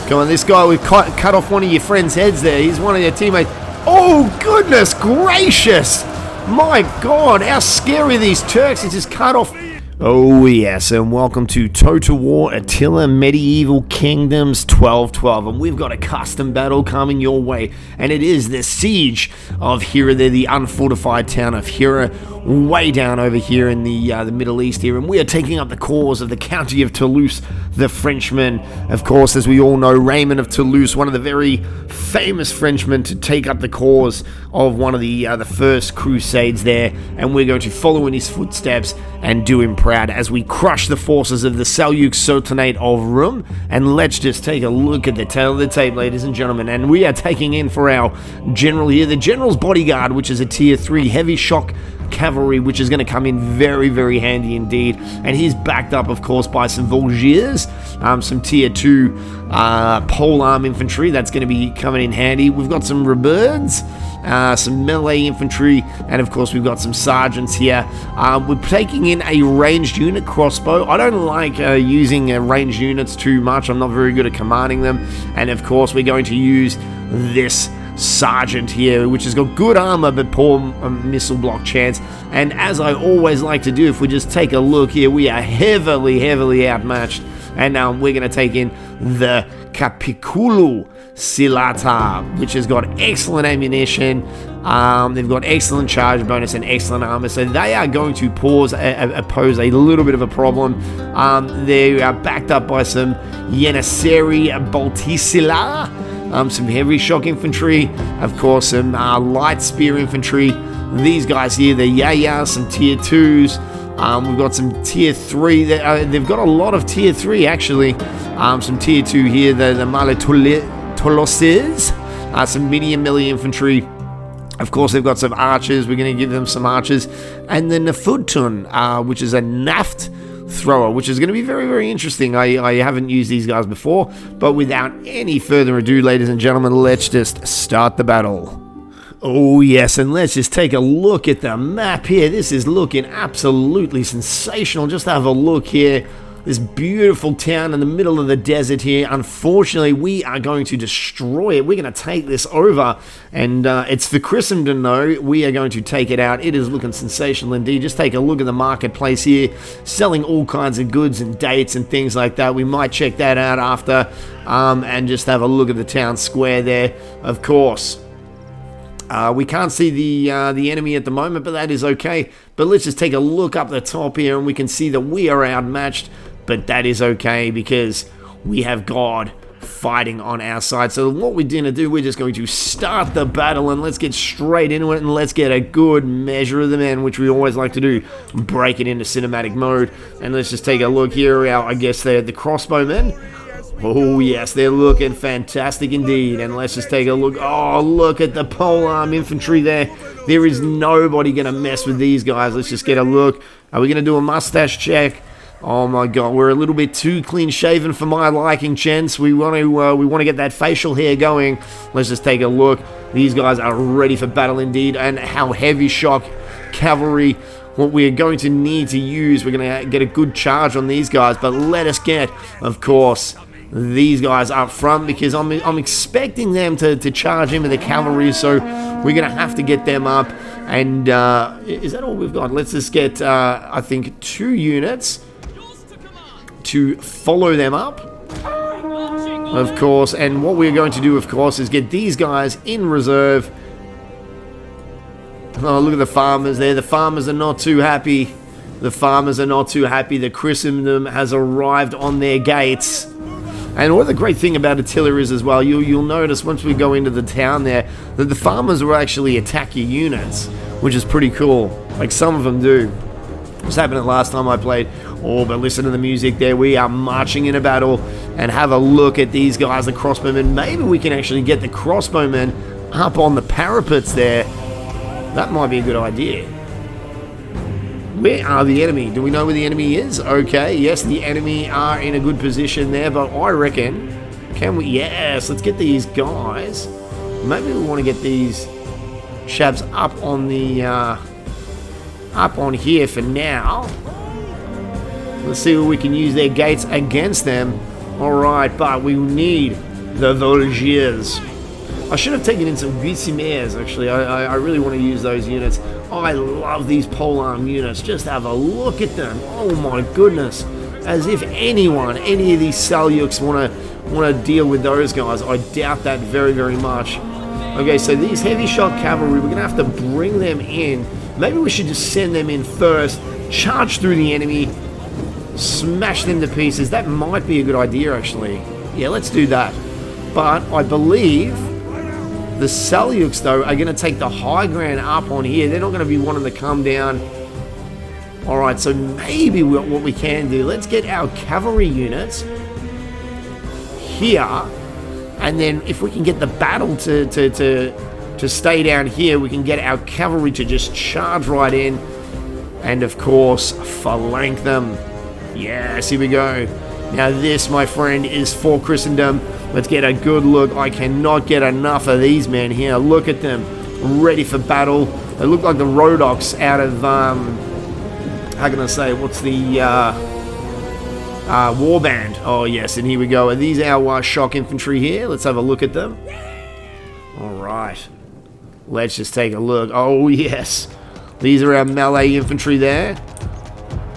Come on, this guy, we've cut off one of your friend's heads there. He's one of your teammates. Oh, goodness gracious. My God, how scary are these Turks. He just cut off. Oh, yes, and welcome to Total War Attila Medieval Kingdoms 1212. And we've got a custom battle coming your way. And it is the Siege of HIRA. They're the unfortified town of HIRA, way down over here in the Middle East here. And we are taking up the cause of the County of Toulouse, the Frenchman. Of course, as we all know, Raymond of Toulouse, one of the very famous Frenchmen to take up the cause of one of the first crusades there. And we're going to follow in his footsteps and do him proud as we crush the forces of the Seljuks of Rum. And let's just take a look at the tail of the tape, ladies and gentlemen. And we are taking in for our general here, the General's Bodyguard, which is a tier 3 heavy shock cavalry, which is going to come in very, very handy indeed. And he's backed up, of course, by some Volunteers, some tier 2 polearm infantry. That's going to be coming in handy. We've got some Rebirds, some melee infantry, and of course we've got some sergeants here. We're taking in a ranged unit crossbow. I don't like using ranged units too much. I'm not very good at commanding them. And of course we're going to use this sergeant here, which has got good armor but poor missile block chance. And as I always like to do, if we just take a look here, we are heavily outmatched. And now we're going to take in the Capiculu Silata, which has got excellent ammunition. They've got excellent charge bonus and excellent armor, so they are going to pose a little bit of a problem. They are backed up by some Janissary Baltisila, some heavy shock infantry, of course some light spear infantry. These guys here, the Yaya, some tier 2s. We've got some tier 3. They've got a lot of tier 3 actually. Some tier 2 here, the Malatoloses, some medium melee infantry. Of course, they've got some archers. We're going to give them some archers. And the Nafutun, which is a naft thrower, which is going to be very, very interesting. I haven't used these guys before. But without any further ado, ladies and gentlemen, let's just start the battle. Oh yes, and let's just take a look at the map here. This is looking absolutely sensational. Just have a look here. This beautiful town in the middle of the desert here. Unfortunately, we are going to destroy it. We're going to take this over, and it's for Christendom though. We are going to take it out. It is looking sensational indeed. Just take a look at the marketplace here, selling all kinds of goods and dates and things like that. We might check that out after, and just have a look at the town square there, of course. We can't see the enemy at the moment, but that is okay. But let's just take a look up the top here, and we can see that we are outmatched. But that is okay because we have God fighting on our side. So what we're going to do, we're just going to start the battle, and let's get straight into it, and let's get a good measure of the men, which we always like to do. Break it into cinematic mode, and let's just take a look here. I guess they're the crossbowmen. Oh yes, they're looking fantastic indeed. And let's just take a look. Oh, look at the polearm infantry there. There is nobody going to mess with these guys. Let's just get a look. Are we going to do a mustache check? Oh my God, we're a little bit too clean shaven for my liking, gents. We want to get that facial hair going. Let's just take a look. These guys are ready for battle indeed. And how heavy shock cavalry, what we're going to need to use. We're going to get a good charge on these guys. But let us get, of course, these guys up front, because I'm expecting them to charge in with the cavalry, so we're going to have to get them up. And is that all we've got? Let's just get, I think, 2 units to follow them up, of course. And what we're going to do, of course, is get these guys in reserve. Oh, look at the farmers there. The farmers are not too happy. The farmers are not too happy that Christendom has arrived on their gates. And what the great thing about Attila is as well, you'll notice once we go into the town there, that the farmers will actually attack your units, which is pretty cool. Like some of them do. It was happening last time I played. Oh, but listen to the music there. We are marching in a battle, and have a look at these guys, the crossbowmen. Maybe we can actually get the crossbowmen up on the parapets there. That might be a good idea. Where are the enemy? Do we know where the enemy is? Okay, yes, the enemy are in a good position there, but I reckon, can we? Yes, let's get these guys. Maybe we want to get these chaps up on the, up on here for now. Let's see where we can use their gates against them. All right, but we need the Volunteers. I should have taken in some Guisimaires, actually. I really want to use those units. I love these polearm units. Just have a look at them. Oh my goodness. As if any of these Seljuks want to deal with those guys. I doubt that very, very much. Okay, so these heavy shot cavalry, we're going to have to bring them in. Maybe we should just send them in first, charge through the enemy, smash them to pieces. That might be a good idea, actually. Yeah, let's do that. But I believe the Seljuks, though, are going to take the high ground up on here. They're not going to be wanting to come down. All right, so maybe what we can do, let's get our cavalry units here. And then if we can get the battle to stay down here, we can get our cavalry to just charge right in. And, of course, flank them. Yes, here we go. Now this, my friend, is for Christendom. Let's get a good look. I cannot get enough of these men here. Look at them, ready for battle. They look like the Rodoks out of, how can I say, what's the, Warband. Oh, yes, and here we go. Are these our shock infantry here? Let's have a look at them. All right. Let's just take a look. Oh, yes. These are our melee infantry there.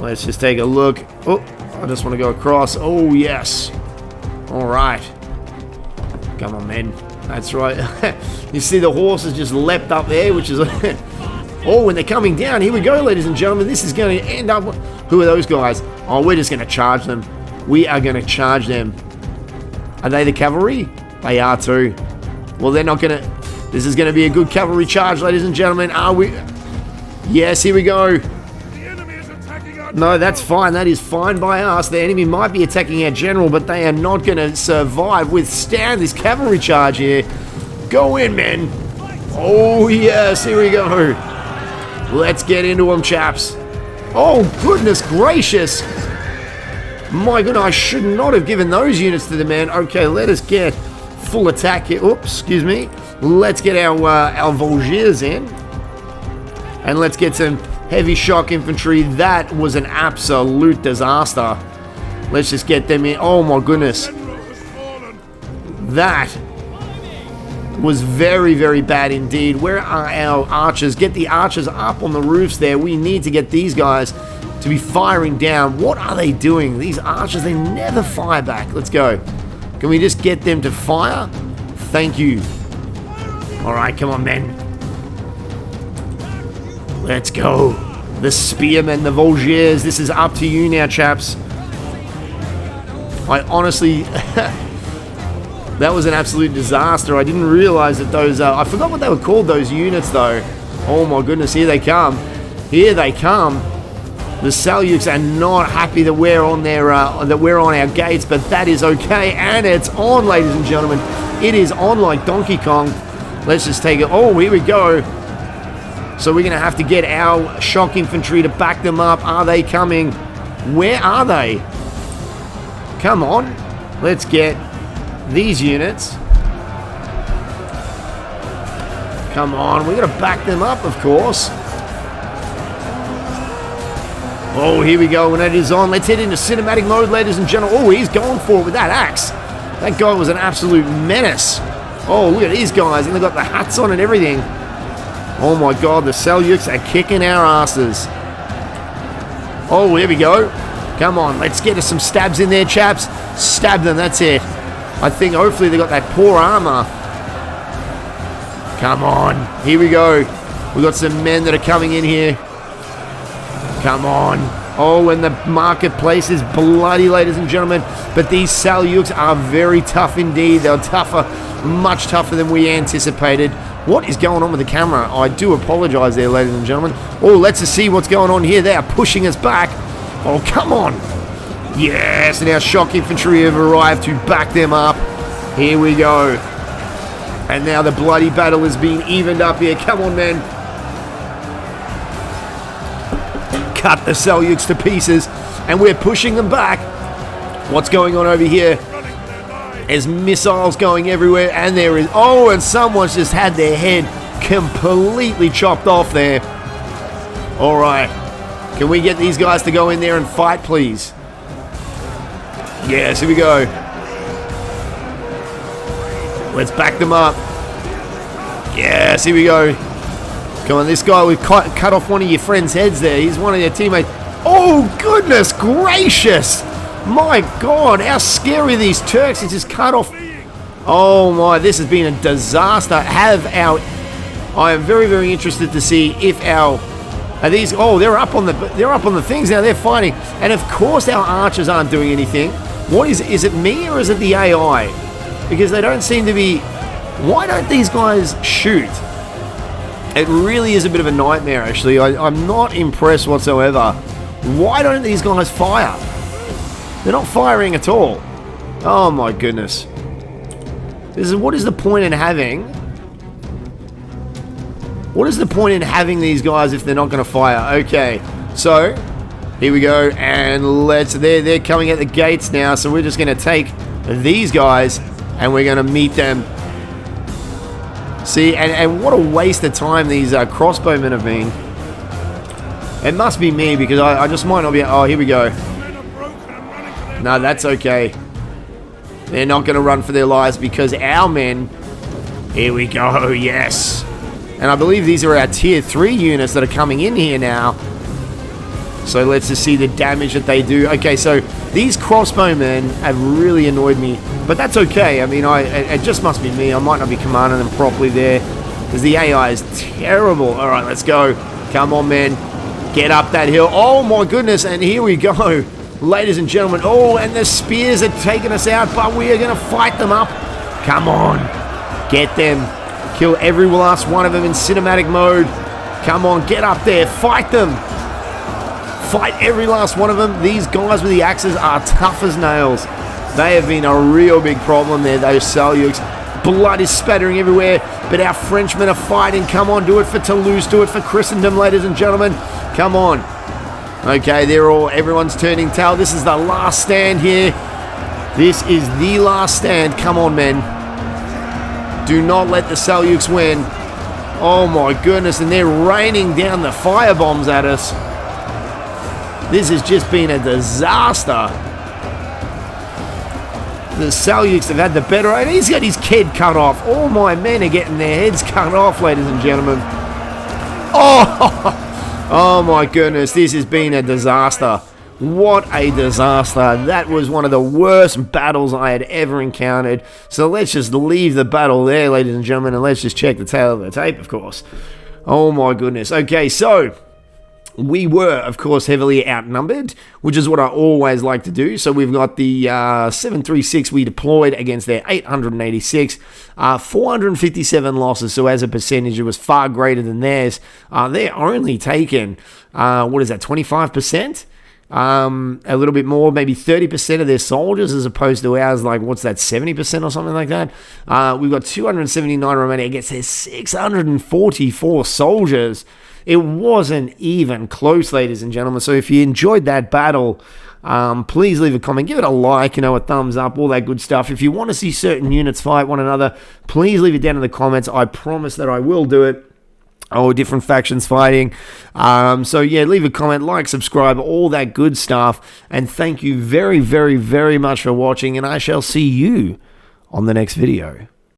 Let's just take a look. Oh, I just want to go across. Oh, yes. All right. Come on, men. That's right. You see the horses just leapt up there, which is... oh, when they're coming down. Here we go, ladies and gentlemen. This is going to end up... Who are those guys? Oh, we're just going to charge them. We are going to charge them. Are they the cavalry? They are too. Well, they're not going to... This is going to be a good cavalry charge, ladies and gentlemen. Are we... Yes, here we go. No, that's fine. That is fine by us. The enemy might be attacking our general, but they are not going to survive, withstand this cavalry charge here. Go in, men. Oh, yes. Here we go. Let's get into them, chaps. Oh, goodness gracious. My goodness, I should not have given those units to the men. Okay, let us get full attack here. Oops, excuse me. Let's get our Volunteers in. And let's get some heavy shock infantry. That was an absolute disaster. Let's just get them in. Oh my goodness. That was very, very bad indeed. Where are our archers? Get the archers up on the roofs there. We need to get these guys to be firing down. What are they doing? These archers, they never fire back. Let's go. Can we just get them to fire? Thank you. All right, come on, men. Let's go. The spearmen, the Volunteers. This is up to you now, chaps. I honestly... that was an absolute disaster. I didn't realize that those... I forgot what they were called, those units, though. Oh, my goodness. Here they come. Here they come. The Seljuks are not happy that we're on their... that we're on our gates, but that is okay. And it's on, ladies and gentlemen. It is on like Donkey Kong. Let's just take it. Oh, here we go. So we're going to have to get our shock infantry to back them up. Are they coming? Where are they? Come on. Let's get these units. Come on. We're going to back them up, of course. Oh, here we go. When it is on, let's head into cinematic mode, ladies and gentlemen. Oh, he's going for it with that axe. That guy was an absolute menace. Oh, look at these guys. And they've got the hats on and everything. Oh my god, the Seljuks are kicking our asses. Oh, here we go. Come on, let's get us some stabs in there, chaps. Stab them, that's it. I think hopefully they got that poor armor. Come on, here we go. We got some men that are coming in here. Come on. Oh, and the marketplace is bloody, ladies and gentlemen. But these Seljuks are very tough indeed. They're tougher, much tougher than we anticipated. What is going on with the camera? I do apologize there, ladies and gentlemen. Oh, let's just see what's going on here. They are pushing us back. Oh, come on. Yes, and our shock infantry have arrived to back them up. Here we go. And now the bloody battle is being evened up here. Come on, men. Cut the Seljuks to pieces. And we're pushing them back. What's going on over here? There's missiles going everywhere, and there is... Oh, and someone's just had their head completely chopped off there. All right. Can we get these guys to go in there and fight, please? Yes, here we go. Let's back them up. Yes, here we go. Come on, this guy, we've cut off one of your friend's heads there. He's one of your teammates. Oh, goodness gracious. My God, how scary are these Turks. It's just cut off. Oh, my, this has been a disaster. I am very, very interested to see if are these, oh, they're up on the things now. They're fighting. And, of course, our archers aren't doing anything. What is it me or is it the AI? Because they don't seem to be... Why don't these guys shoot? It really is a bit of a nightmare, actually. I'm not impressed whatsoever. Why don't these guys fire? They're not firing at all. Oh, my goodness. What is the point in having... What is the point in having these guys if they're not going to fire? Okay, so... Here we go, and they're coming at the gates now, so we're just going to take these guys, and we're going to meet them. See, and what a waste of time these crossbowmen have been. It must be me, because I just might not be... Oh, here we go. No, that's okay. They're not going to run for their lives, because our men... Here we go, yes. And I believe these are our tier 3 units that are coming in here now. So let's just see the damage that they do. Okay, so these crossbowmen have really annoyed me. But that's okay. I mean, it just must be me. I might not be commanding them properly there. Because the AI is terrible. All right, let's go. Come on, men. Get up that hill. Oh, my goodness. And here we go. Ladies and gentlemen. Oh, and the spears are taking us out. But we are going to fight them up. Come on. Get them. Kill every last one of them in cinematic mode. Come on, get up there. Fight them. Fight every last one of them. These guys with the axes are tough as nails. They have been a real big problem there, those Seljuks. Blood is spattering everywhere, but our Frenchmen are fighting. Come on, do it for Toulouse. Do it for Christendom, ladies and gentlemen. Come on. Okay, everyone's turning tail. This is the last stand here. This is the last stand. Come on, men. Do not let the Seljuks win. Oh my goodness, and they're raining down the fire bombs at us. This has just been a disaster. The Seljuks have had the better... And he's got his kid cut off. All my men are getting their heads cut off, ladies and gentlemen. Oh my goodness, this has been a disaster. What a disaster. That was one of the worst battles I had ever encountered. So let's just leave the battle there, ladies and gentlemen, and let's just check the tail of the tape, of course. Oh my goodness. Okay, so... We were, of course, heavily outnumbered, which is what I always like to do. So we've got the 736 we deployed against their 886, 457 losses. So as a percentage, it was far greater than theirs. They're only taken, 25%? A little bit more, maybe 30% of their soldiers, as opposed to ours, like, what's that, 70% or something like that? We've got 279 remaining against their 644 soldiers. It wasn't even close, ladies and gentlemen. So if you enjoyed that battle, please leave a comment. Give it a like, a thumbs up, all that good stuff. If you want to see certain units fight one another, please leave it down in the comments. I promise that I will do it. Oh, different factions fighting. So yeah, leave a comment, like, subscribe, all that good stuff. And thank you very, very, very much for watching. And I shall see you on the next video.